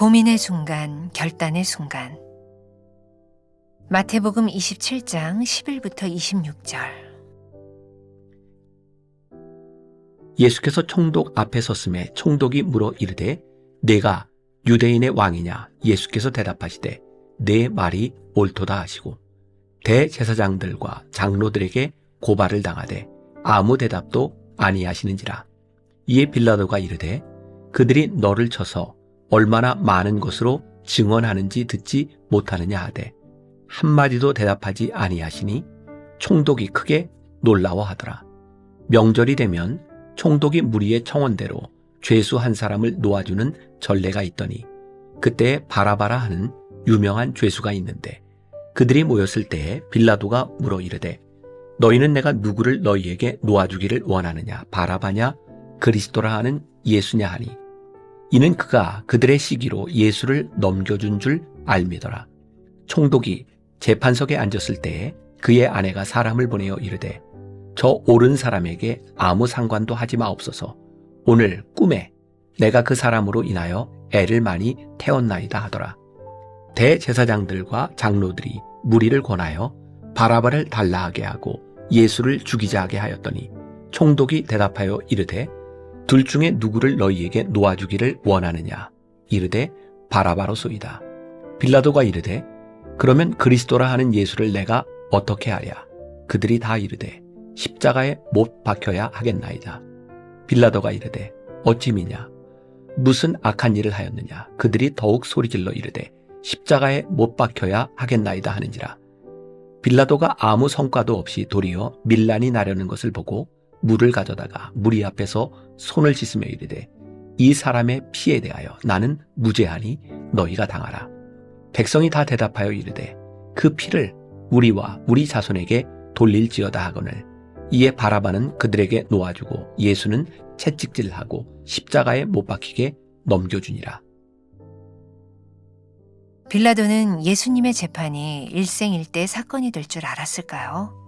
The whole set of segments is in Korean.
고민의 순간, 결단의 순간. 마태복음 27장 10일부터 26절. 예수께서 총독 앞에 섰음에 총독이 물어 이르되 내가 유대인의 왕이냐? 예수께서 대답하시되 내 말이 옳도다 하시고 대제사장들과 장로들에게 고발을 당하되 아무 대답도 아니하시는지라. 이에 빌라도가 이르되 그들이 너를 쳐서 얼마나 많은 것으로 증언하는지 듣지 못하느냐 하되 한마디도 대답하지 아니하시니 총독이 크게 놀라워하더라. 명절이 되면 총독이 무리의 청원대로 죄수 한 사람을 놓아주는 전례가 있더니 그때 바라바라 하는 유명한 죄수가 있는데 그들이 모였을 때에 빌라도가 물어 이르되 너희는 내가 누구를 너희에게 놓아주기를 원하느냐? 바라바냐? 그리스도라 하는 예수냐 하니 이는 그가 그들의 시기로 예수를 넘겨준 줄 알미더라. 총독이 재판석에 앉았을 때에 그의 아내가 사람을 보내어 이르되 저 옳은 사람에게 아무 상관도 하지 마옵소서. 오늘 꿈에 내가 그 사람으로 인하여 애를 많이 태웠나이다 하더라. 대제사장들과 장로들이 무리를 권하여 바라바를 달라하게 하고 예수를 죽이자 하게 하였더니 총독이 대답하여 이르되 둘 중에 누구를 너희에게 놓아주기를 원하느냐? 이르되 바라바로소이다. 빌라도가 이르되 그러면 그리스도라 하는 예수를 내가 어떻게 하랴? 그들이 다 이르되 십자가에 못 박혀야 하겠나이다. 빌라도가 이르되 어찌 미냐? 무슨 악한 일을 하였느냐? 그들이 더욱 소리질러 이르되 십자가에 못 박혀야 하겠나이다 하는지라. 빌라도가 아무 성과도 없이 도리어 밀란이 나려는 것을 보고 물을 가져다가 무리 앞에서 손을 씻으며 이르되 이 사람의 피에 대하여 나는 무죄하니 너희가 당하라. 백성이 다 대답하여 이르되 그 피를 우리와 우리 자손에게 돌릴지어다 하거늘. 이에 바라바는 그들에게 놓아주고 예수는 채찍질하고 십자가에 못 박히게 넘겨주니라. 빌라도는 예수님의 재판이 일생일대 사건이 될 줄 알았을까요?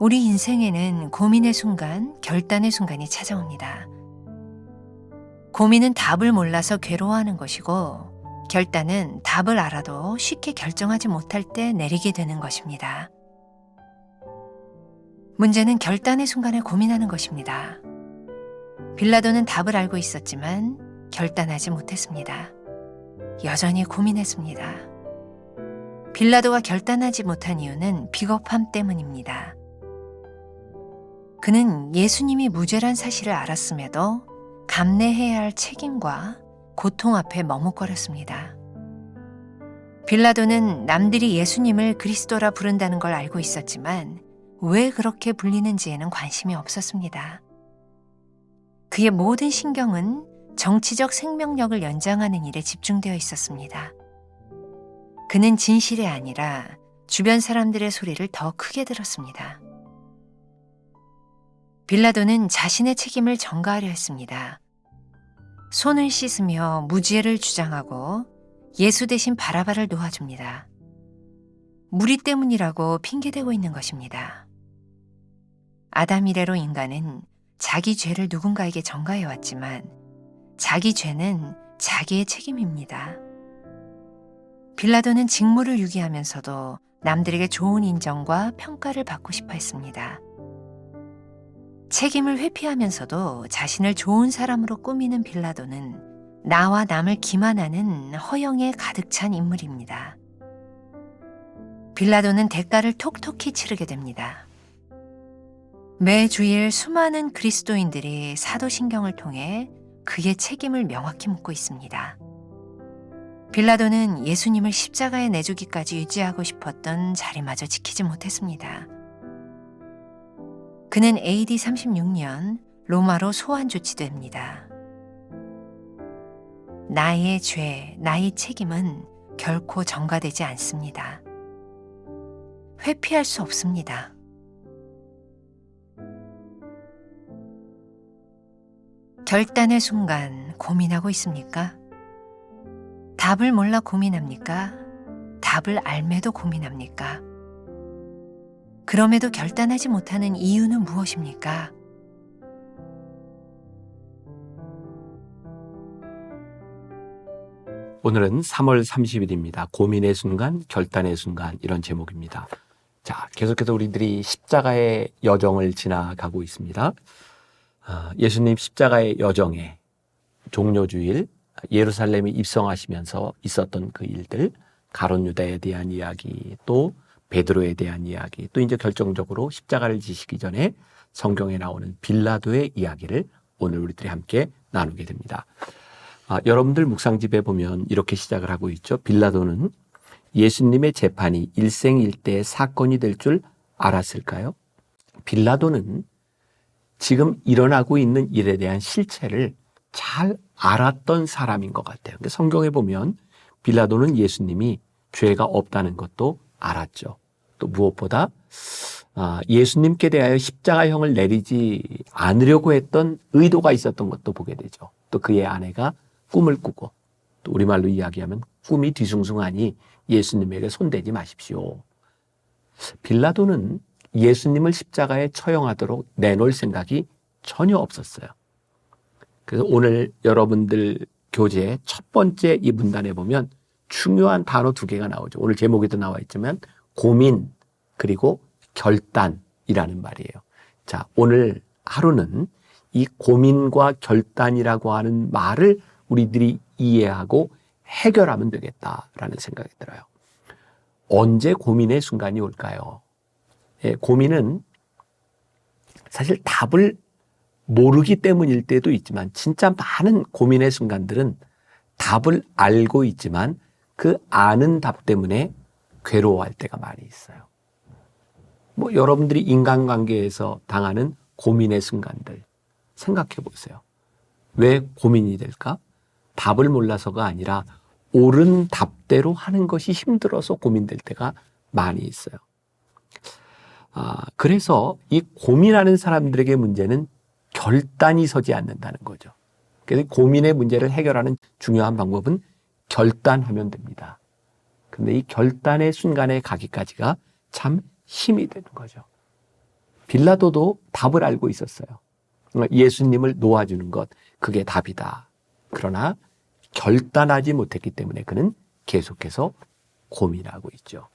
우리 인생에는 고민의 순간, 결단의 순간이 찾아옵니다. 고민은 답을 몰라서 괴로워하는 것이고, 결단은 답을 알아도 쉽게 결정하지 못할 때 내리게 되는 것입니다. 문제는 결단의 순간에 고민하는 것입니다. 빌라도는 답을 알고 있었지만 결단하지 못했습니다. 여전히 고민했습니다. 빌라도가 결단하지 못한 이유는 비겁함 때문입니다. 그는 예수님이 무죄란 사실을 알았음에도 감내해야 할 책임과 고통 앞에 머뭇거렸습니다. 빌라도는 남들이 예수님을 그리스도라 부른다는 걸 알고 있었지만 왜 그렇게 불리는지에는 관심이 없었습니다. 그의 모든 신경은 정치적 생명력을 연장하는 일에 집중되어 있었습니다. 그는 진실이 아니라 주변 사람들의 소리를 더 크게 들었습니다. 빌라도는 자신의 책임을 전가하려 했습니다. 손을 씻으며 무죄를 주장하고 예수 대신 바라바를 놓아줍니다. 무리 때문이라고 핑계대고 있는 것입니다. 아담 이래로 인간은 자기 죄를 누군가에게 전가해왔지만 자기 죄는 자기의 책임입니다. 빌라도는 직무를 유기하면서도 남들에게 좋은 인정과 평가를 받고 싶어 했습니다. 책임을 회피하면서도 자신을 좋은 사람으로 꾸미는 빌라도는 나와 남을 기만하는 허영에 가득 찬 인물입니다. 빌라도는 대가를 톡톡히 치르게 됩니다. 매 주일 수많은 그리스도인들이 사도신경을 통해 그의 책임을 명확히 묻고 있습니다. 빌라도는 예수님을 십자가에 내주기까지 유지하고 싶었던 자리마저 지키지 못했습니다. 그는 AD 36년 로마로 소환 조치됩니다. 나의 죄, 나의 책임은 결코 전가되지 않습니다. 회피할 수 없습니다. 결단의 순간 고민하고 있습니까? 답을 몰라 고민합니까? 답을 알매도 고민합니까? 그럼에도 결단하지 못하는 이유는 무엇입니까? 오늘은 3월 30일입니다. 고민의 순간, 결단의 순간 이런 제목입니다. 자, 계속해서 우리들이 십자가의 여정을 지나가고 있습니다. 예수님 십자가의 여정의 종료주일, 예루살렘에 입성하시면서 있었던 그 일들, 가룟 유다에 대한 이야기, 또 베드로에 대한 이야기, 또 이제 결정적으로 십자가를 지시기 전에 성경에 나오는 빌라도의 이야기를 오늘 우리들이 함께 나누게 됩니다. 여러분들 묵상집에 보면 이렇게 시작을 하고 있죠. 빌라도는 예수님의 재판이 일생일대의 사건이 될 줄 알았을까요? 빌라도는 지금 일어나고 있는 일에 대한 실체를 잘 알았던 사람인 것 같아요. 성경에 보면 빌라도는 예수님이 죄가 없다는 것도 알았죠. 또 무엇보다 예수님께 대하여 십자가형을 내리지 않으려고 했던 의도가 있었던 것도 보게 되죠. 또 그의 아내가 꿈을 꾸고, 또 우리말로 이야기하면 꿈이 뒤숭숭하니 예수님에게 손대지 마십시오. 빌라도는 예수님을 십자가에 처형하도록 내놓을 생각이 전혀 없었어요. 그래서 오늘 여러분들 교재 첫 번째 이 문단에 보면 중요한 단어 두 개가 나오죠. 오늘 제목에도 나와 있지만 고민 그리고 결단이라는 말이에요. 자, 오늘 하루는 이 고민과 결단이라고 하는 말을 우리들이 이해하고 해결하면 되겠다라는 생각이 들어요. 언제 고민의 순간이 올까요? 고민은 사실 답을 모르기 때문일 때도 있지만 진짜 많은 고민의 순간들은 답을 알고 있지만 그 아는 답 때문에 괴로워할 때가 많이 있어요. 여러분들이 인간관계에서 당하는 고민의 순간들 생각해 보세요. 왜 고민이 될까? 답을 몰라서가 아니라 옳은 답대로 하는 것이 힘들어서 고민될 때가 많이 있어요. 그래서 이 고민하는 사람들에게 문제는 결단이 서지 않는다는 거죠. 그래서 고민의 문제를 해결하는 중요한 방법은 결단하면 됩니다. 근데 이 결단의 순간에 가기까지가 참 힘이 되는 거죠. 빌라도도 답을 알고 있었어요. 예수님을 놓아주는 것, 그게 답이다. 그러나 결단하지 못했기 때문에 그는 계속해서 고민하고 있죠.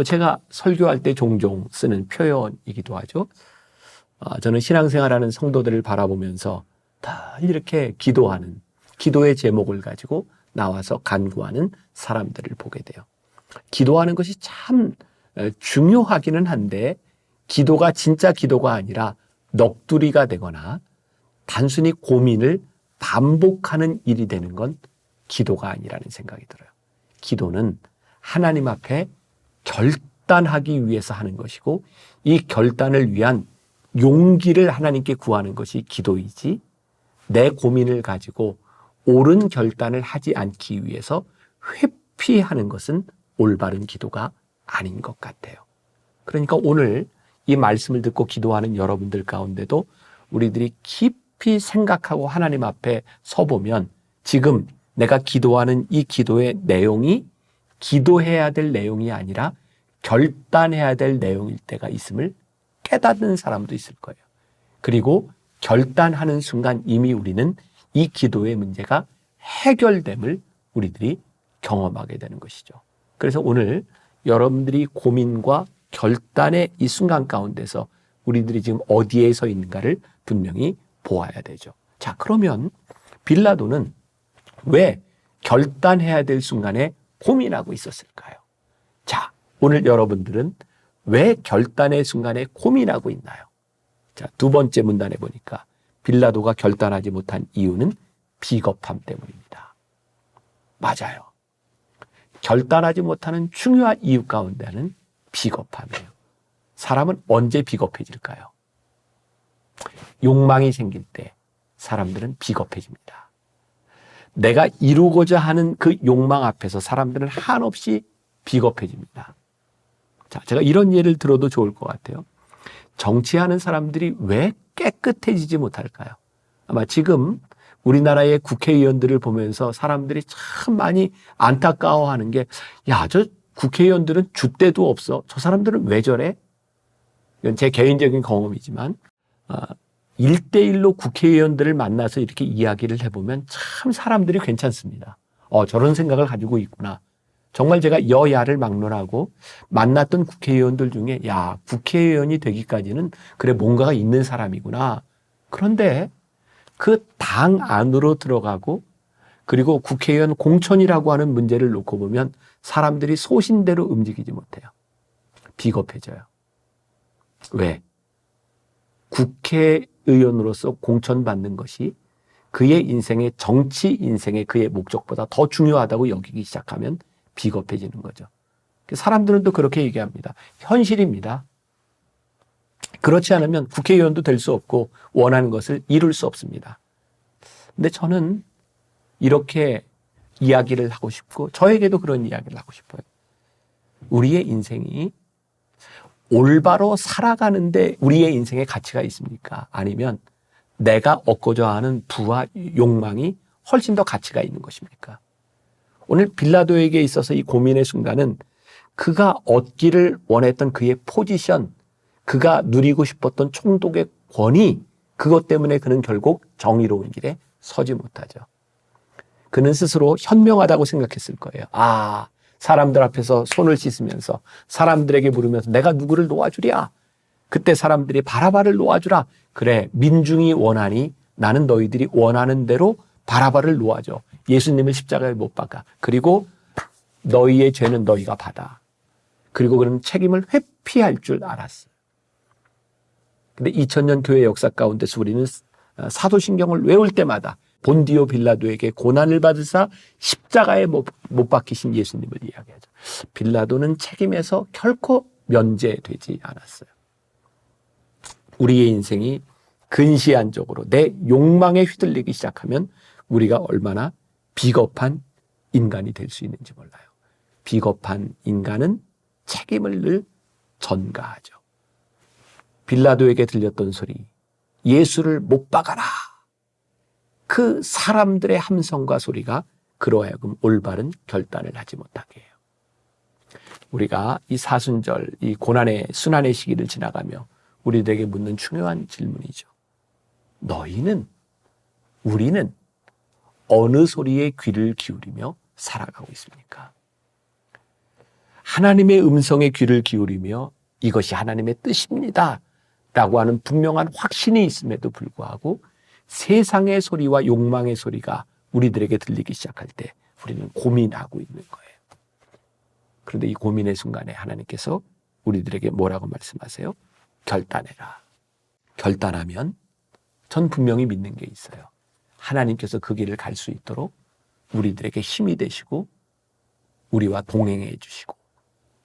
제가 설교할 때 종종 쓰는 표현이기도 하죠. 저는 신앙생활하는 성도들을 바라보면서 다 이렇게 기도하는, 기도의 제목을 가지고 나와서 간구하는 사람들을 보게 돼요. 기도하는 것이 참 중요하기는 한데 기도가 진짜 기도가 아니라 넋두리가 되거나 단순히 고민을 반복하는 일이 되는 건 기도가 아니라는 생각이 들어요. 기도는 하나님 앞에 결단하기 위해서 하는 것이고 이 결단을 위한 용기를 하나님께 구하는 것이 기도이지 내 고민을 가지고 옳은 결단을 하지 않기 위해서 회피하는 것은 올바른 기도가 아닌 것 같아요. 그러니까 오늘 이 말씀을 듣고 기도하는 여러분들 가운데도 우리들이 깊이 생각하고 하나님 앞에 서보면 지금 내가 기도하는 이 기도의 내용이 기도해야 될 내용이 아니라 결단해야 될 내용일 때가 있음을 깨닫는 사람도 있을 거예요. 그리고 결단하는 순간 이미 우리는 이 기도의 문제가 해결됨을 우리들이 경험하게 되는 것이죠. 그래서 오늘 여러분들이 고민과 결단의 이 순간 가운데서 우리들이 지금 어디에 서 있는가를 분명히 보아야 되죠. 자, 그러면 빌라도는 왜 결단해야 될 순간에 고민하고 있었을까요? 자, 오늘 여러분들은 왜 결단의 순간에 고민하고 있나요? 자, 두 번째 문단에 보니까 빌라도가 결단하지 못한 이유는 비겁함 때문입니다. 맞아요. 결단하지 못하는 중요한 이유 가운데는 비겁함이에요. 사람은 언제 비겁해질까요? 욕망이 생길 때 사람들은 비겁해집니다. 내가 이루고자 하는 그 욕망 앞에서 사람들은 한없이 비겁해집니다. 자, 제가 이런 예를 들어도 좋을 것 같아요. 정치하는 사람들이 왜 깨끗해지지 못할까요? 아마 지금 우리나라의 국회의원들을 보면서 사람들이 참 많이 안타까워하는 게, 야, 저 국회의원들은 줏대도 없어. 저 사람들은 왜 저래? 이건 제 개인적인 경험이지만 1대1로 국회의원들을 만나서 이렇게 이야기를 해보면 참 사람들이 괜찮습니다. 저런 생각을 가지고 있구나. 정말 제가 여야를 막론하고 만났던 국회의원들 중에 야, 국회의원이 되기까지는 그래 뭔가가 있는 사람이구나. 그런데 그 당 안으로 들어가고 그리고 국회의원 공천이라고 하는 문제를 놓고 보면 사람들이 소신대로 움직이지 못해요. 비겁해져요. 왜? 국회의원으로서 공천받는 것이 그의 인생의 정치 인생의 그의 목적보다 더 중요하다고 여기기 시작하면 비겁해지는 거죠. 사람들은 또 그렇게 얘기합니다. 현실입니다. 그렇지 않으면 국회의원도 될 수 없고 원하는 것을 이룰 수 없습니다. 근데 저는 이렇게 이야기를 하고 싶고 저에게도 그런 이야기를 하고 싶어요. 우리의 인생이 올바로 살아가는데 우리의 인생에 가치가 있습니까? 아니면 내가 얻고자 하는 부와 욕망이 훨씬 더 가치가 있는 것입니까? 오늘 빌라도에게 있어서 이 고민의 순간은 그가 얻기를 원했던 그의 포지션, 그가 누리고 싶었던 총독의 권위, 그것 때문에 그는 결국 정의로운 길에 서지 못하죠. 그는 스스로 현명하다고 생각했을 거예요. 사람들 앞에서 손을 씻으면서 사람들에게 물으면서 내가 누구를 놓아주랴? 그때 사람들이 바라바를 놓아주라. 그래, 민중이 원하니 나는 너희들이 원하는 대로 바라바를 놓아줘. 예수님을 십자가에 못 박아. 그리고 너희의 죄는 너희가 받아. 그리고 그는 책임을 회피할 줄 알았어요. 근데 2000년 교회 역사 가운데서 우리는 사도신경을 외울 때마다 본디오 빌라도에게 고난을 받으사 십자가에 못 박히신 예수님을 이야기하죠. 빌라도는 책임에서 결코 면제되지 않았어요. 우리의 인생이 근시안적으로 내 욕망에 휘둘리기 시작하면 우리가 얼마나 비겁한 인간이 될 수 있는지 몰라요. 비겁한 인간은 책임을 늘 전가하죠. 빌라도에게 들렸던 소리, 예수를 못 박아라. 그 사람들의 함성과 소리가 그로 하여금 올바른 결단을 하지 못하게 해요. 우리가 이 사순절, 이 고난의 순환의 시기를 지나가며 우리들에게 묻는 중요한 질문이죠. 우리는 어느 소리에 귀를 기울이며 살아가고 있습니까? 하나님의 음성에 귀를 기울이며 이것이 하나님의 뜻입니다 라고 하는 분명한 확신이 있음에도 불구하고 세상의 소리와 욕망의 소리가 우리들에게 들리기 시작할 때 우리는 고민하고 있는 거예요. 그런데 이 고민의 순간에 하나님께서 우리들에게 뭐라고 말씀하세요? 결단해라. 결단하면 전 분명히 믿는 게 있어요. 하나님께서 그 길을 갈 수 있도록 우리들에게 힘이 되시고 우리와 동행해 주시고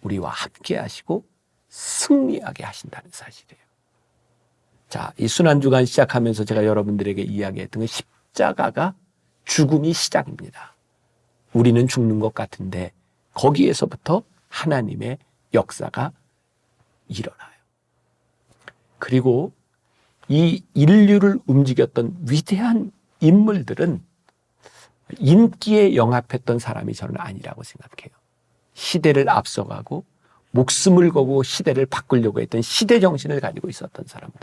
우리와 함께 하시고 승리하게 하신다는 사실이에요. 자, 이 순환주간 시작하면서 제가 여러분들에게 이야기했던 그 십자가가 죽음이 시작입니다. 우리는 죽는 것 같은데 거기에서부터 하나님의 역사가 일어나요. 그리고 이 인류를 움직였던 위대한 인물들은 인기에 영합했던 사람이 저는 아니라고 생각해요. 시대를 앞서가고 목숨을 걸고 시대를 바꾸려고 했던 시대 정신을 가지고 있었던 사람들,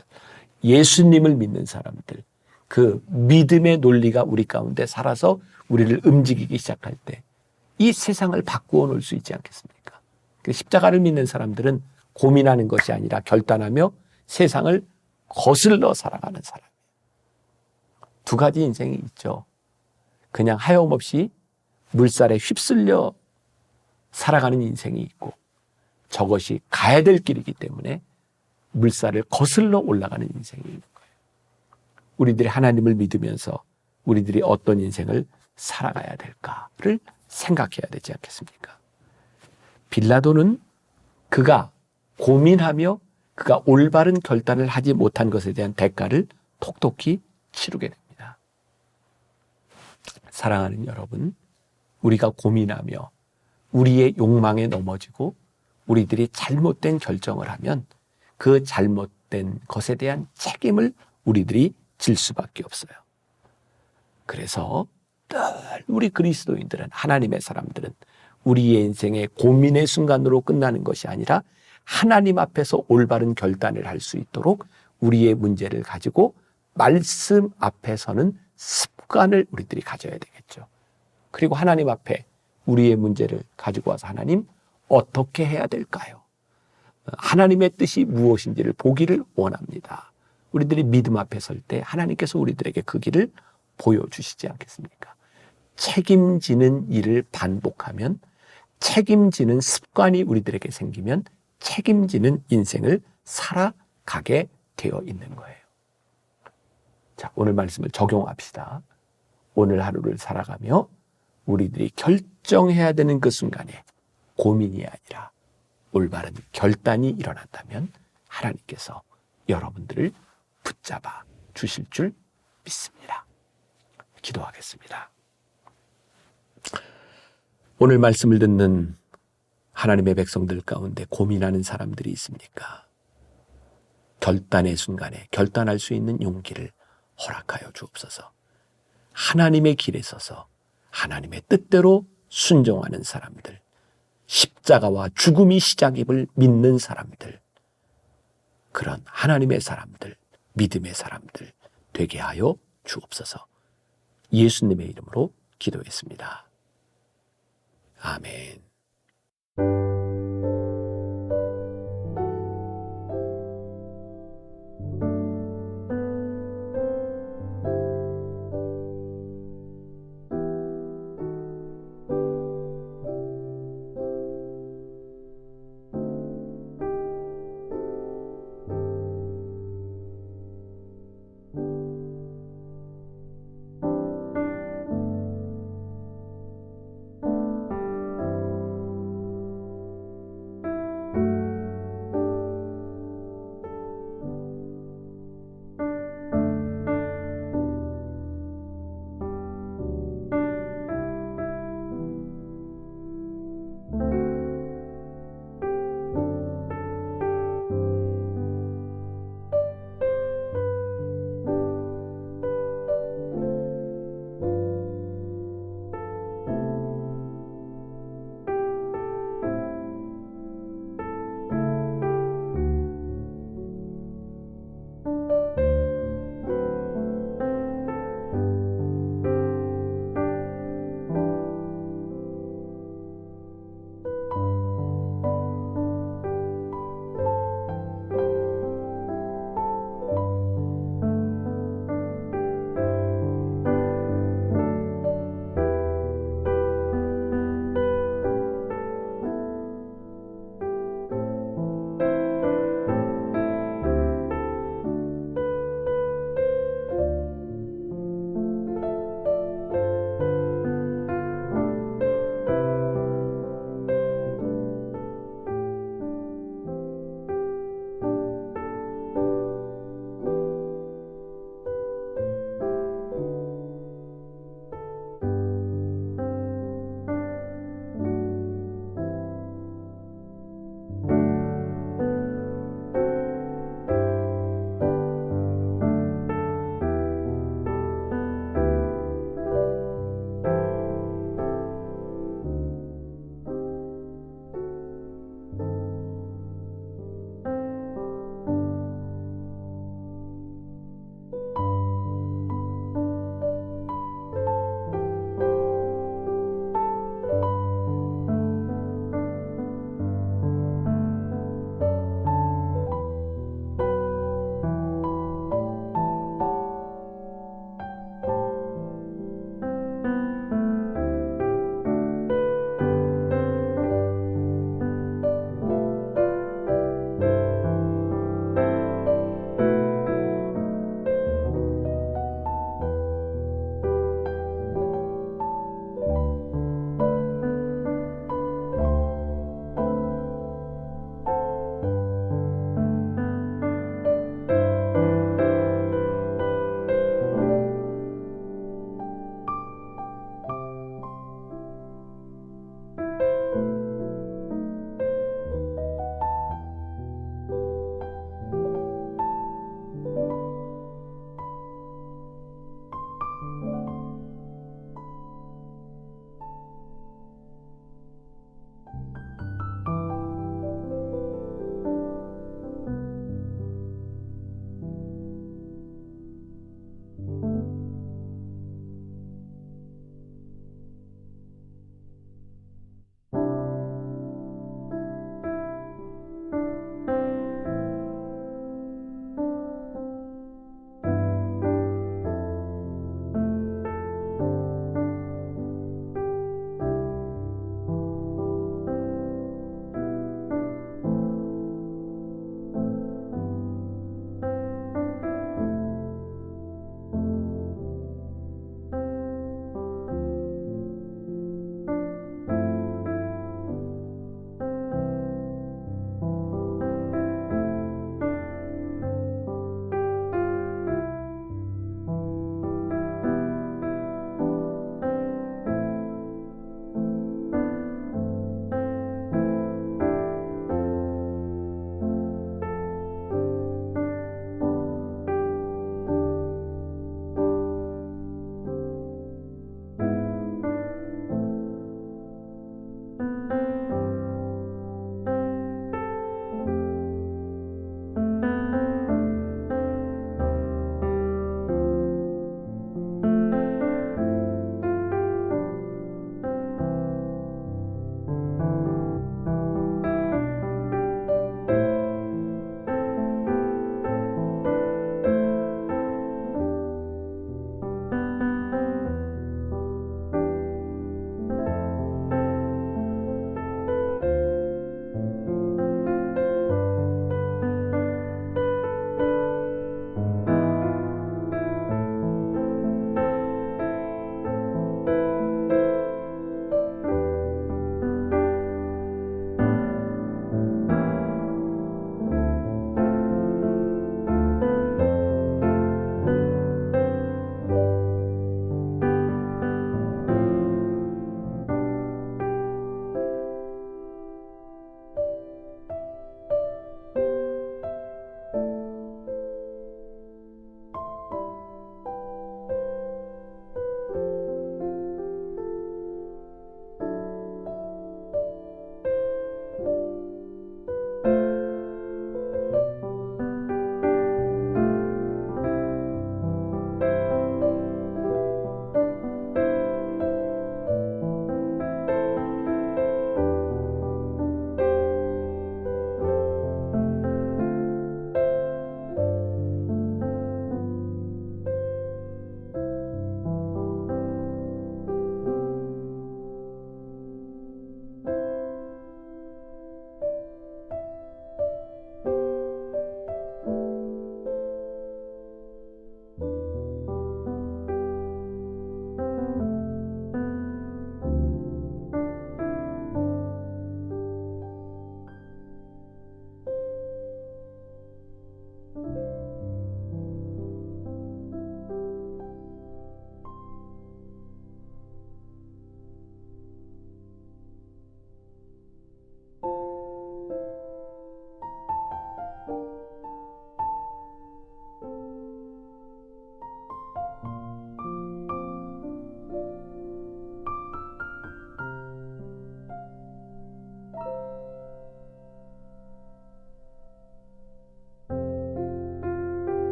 예수님을 믿는 사람들, 그 믿음의 논리가 우리 가운데 살아서 우리를 움직이기 시작할 때 이 세상을 바꾸어 놓을 수 있지 않겠습니까? 십자가를 믿는 사람들은 고민하는 것이 아니라 결단하며 세상을 거슬러 살아가는 사람이에요. 두 가지 인생이 있죠. 그냥 하염없이 물살에 휩쓸려 살아가는 인생이 있고 저것이 가야 될 길이기 때문에 물살을 거슬러 올라가는 인생이 있는 거예요. 우리들이 하나님을 믿으면서 우리들이 어떤 인생을 살아가야 될까를 생각해야 되지 않겠습니까? 빌라도는 그가 고민하며 그가 올바른 결단을 하지 못한 것에 대한 대가를 톡톡히 치르게 됩니다. 사랑하는 여러분, 우리가 고민하며 우리의 욕망에 넘어지고 우리들이 잘못된 결정을 하면 그 잘못된 것에 대한 책임을 우리들이 질 수밖에 없어요. 그래서 늘 우리 그리스도인들은, 하나님의 사람들은 우리의 인생의 고민의 순간으로 끝나는 것이 아니라 하나님 앞에서 올바른 결단을 할 수 있도록 우리의 문제를 가지고 말씀 앞에 서는 습관을 우리들이 가져야 되겠죠. 그리고 하나님 앞에 우리의 문제를 가지고 와서 하나님 어떻게 해야 될까요? 하나님의 뜻이 무엇인지를 보기를 원합니다. 우리들이 믿음 앞에 설 때 하나님께서 우리들에게 그 길을 보여주시지 않겠습니까? 책임지는 일을 반복하면, 책임지는 습관이 우리들에게 생기면 책임지는 인생을 살아가게 되어 있는 거예요. 자, 오늘 말씀을 적용합시다. 오늘 하루를 살아가며 우리들이 결정해야 되는 그 순간에 고민이 아니라 올바른 결단이 일어난다면 하나님께서 여러분들을 붙잡아 주실 줄 믿습니다. 기도하겠습니다. 오늘 말씀을 듣는 하나님의 백성들 가운데 고민하는 사람들이 있습니까? 결단의 순간에 결단할 수 있는 용기를 허락하여 주옵소서. 하나님의 길에 서서 하나님의 뜻대로 순종하는 사람들, 십자가와 죽음이 시작임을 믿는 사람들, 그런 하나님의 사람들, 믿음의 사람들 되게 하여 주옵소서. 예수님의 이름으로 기도했습니다. 아멘.